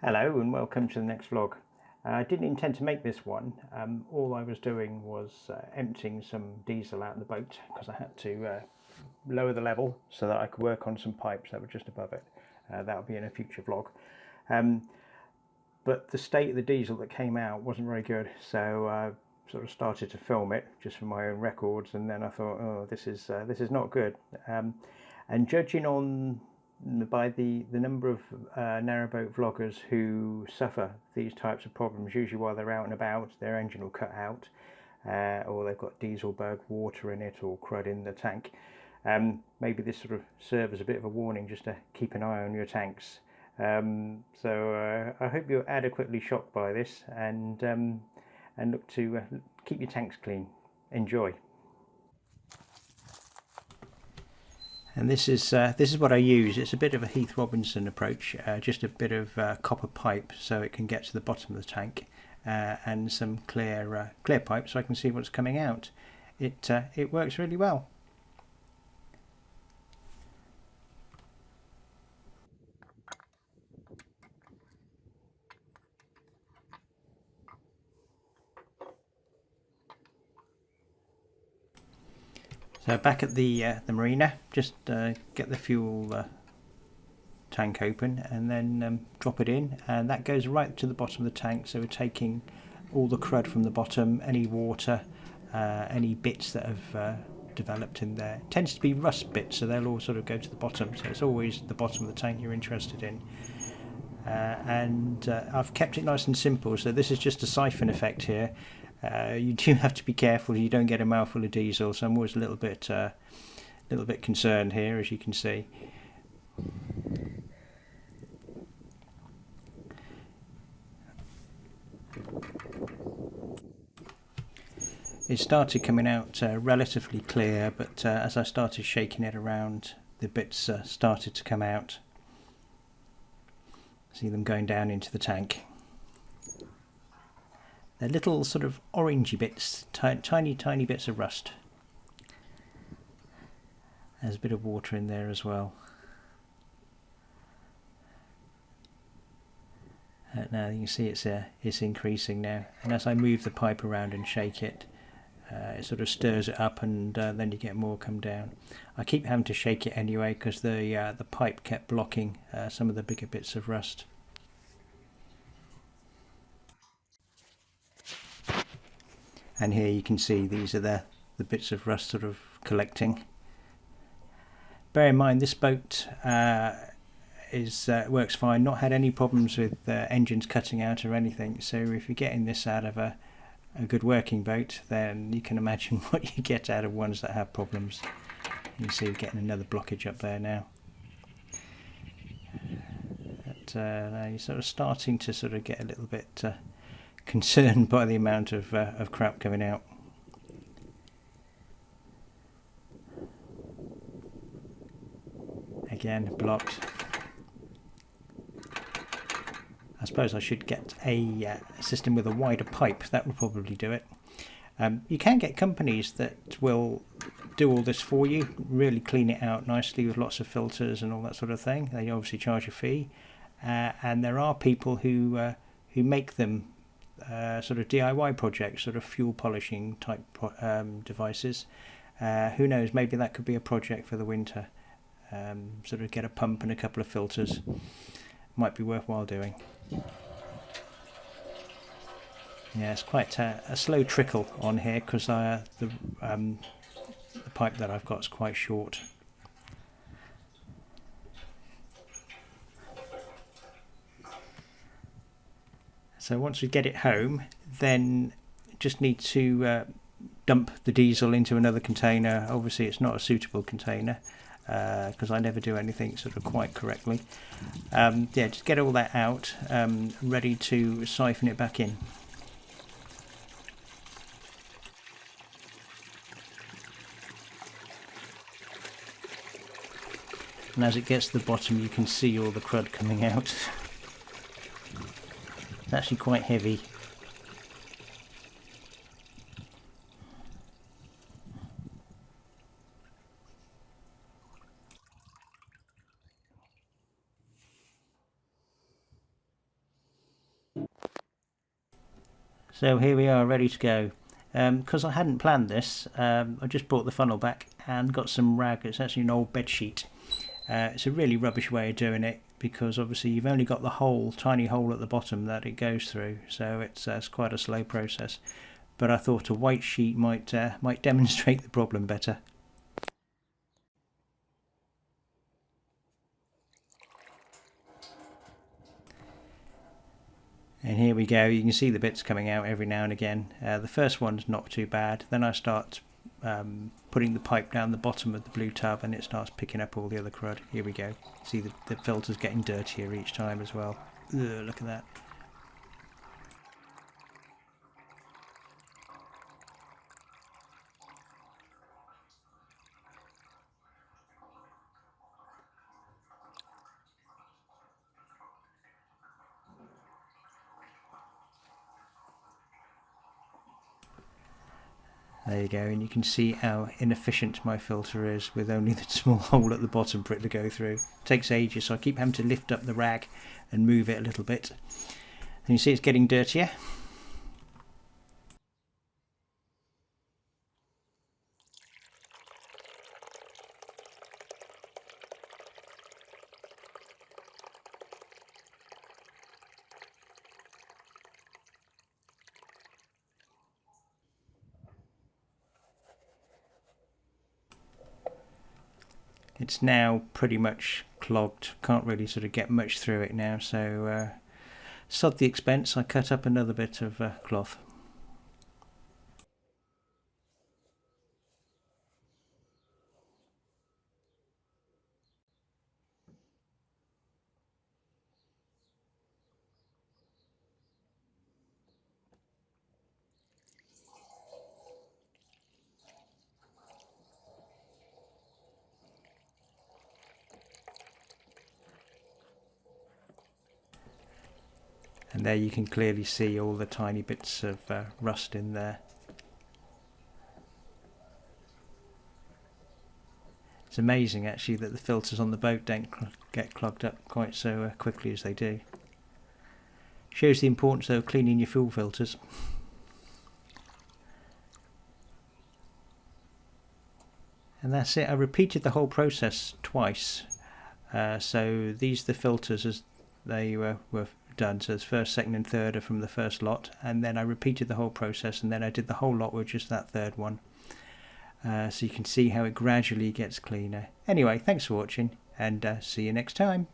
Hello and welcome to the next vlog. I didn't intend to make this one. All I was doing was emptying some diesel out of the boat because I had to lower the level so that I could work on some pipes that were just above it. That'll be in a future vlog. But the state of the diesel that came out wasn't very good, so I sort of started to film it just for my own records, and then I thought, oh, this is not good. And judging on by the number of narrowboat vloggers who suffer these types of problems, usually while they're out and about, their engine will cut out, or they've got diesel bug, water in it, or crud in the tank. Maybe this sort of serves as a bit of a warning just to keep an eye on your tanks. So I hope you're adequately shocked by this, and look to keep your tanks clean. Enjoy. And this is what I use. It's a bit of a Heath Robinson approach, just a bit of copper pipe so it can get to the bottom of the tank, and some clear pipe so I can see what's coming out. It works really well. So back at the marina, just get the fuel tank open and then drop it in, and that goes right to the bottom of the tank. So we're taking all the crud from the bottom, any water, any bits that have developed in there. It tends to be rust bits, so they'll all sort of go to the bottom. So it's always the bottom of the tank you're interested in. And I've kept it nice and simple. So this is just a siphon effect here. You do have to be careful you don't get a mouthful of diesel, so I'm always a little bit concerned here, as you can see. It started coming out relatively clear, but as I started shaking it around, the bits started to come out. See them going down into the tank. They're little sort of orangey bits, tiny bits of rust. There's a bit of water in there as well. Now you can see it's increasing now, and as I move the pipe around and shake it, it sort of stirs it up, and then you get more come down. I keep having to shake it anyway because the pipe kept blocking some of the bigger bits of rust. And here you can see these are the bits of rust sort of collecting. Bear in mind this boat works fine, not had any problems with engines cutting out or anything. So if you're getting this out of a good working boat, then you can imagine what you get out of ones that have problems. You can see we're getting another blockage up there now. But now you're sort of starting to sort of get a little bit concerned by the amount of crap coming out. Again, blocked. I suppose I should get a system with a wider pipe. That would probably do it. You can get companies that will do all this for you, really clean it out nicely with lots of filters and all that sort of thing. They obviously charge a fee, and there are people who make them sort of DIY projects, sort of fuel polishing type devices. Who knows, maybe that could be a project for the winter. Sort of get a pump and a couple of filters. Might be worthwhile doing. Yeah, it's quite a slow trickle on here because the pipe that I've got is quite short. So once we get it home, then just need to dump the diesel into another container. Obviously it's not a suitable container because I never do anything sort of quite correctly. Yeah, just get all that out, ready to siphon it back in. And as it gets to the bottom, you can see all the crud coming out. It's actually quite heavy. So here we are, ready to go. Because I hadn't planned this, I just brought the funnel back and got some rag. It's actually an old bed sheet. It's a really rubbish way of doing it because obviously you've only got the tiny hole at the bottom that it goes through, so it's quite a slow process. But I thought a white sheet might demonstrate the problem better. And here we go, you can see the bits coming out every now and again. The first one's not too bad, then I start putting the pipe down the bottom of the blue tub and it starts picking up all the other crud. Here we go, see the filter's getting dirtier each time as well. Ugh, look at that. There you go, and you can see how inefficient my filter is with only the small hole at the bottom for it to go through. It takes ages, so I keep having to lift up the rag and move it a little bit. And you see it's getting dirtier. It's now pretty much clogged, can't really sort of get much through it now, so sod the expense, I cut up another bit of cloth. And there you can clearly see all the tiny bits of rust in there. It's amazing actually that the filters on the boat don't get clogged up quite so quickly as they do. Shows the importance of cleaning your fuel filters. And that's it, I repeated the whole process twice. So these are the filters as they were done, so it's first, second and third are from the first lot, and then I repeated the whole process and then I did the whole lot with just that third one. So you can see how it gradually gets cleaner. Anyway, thanks for watching and see you next time.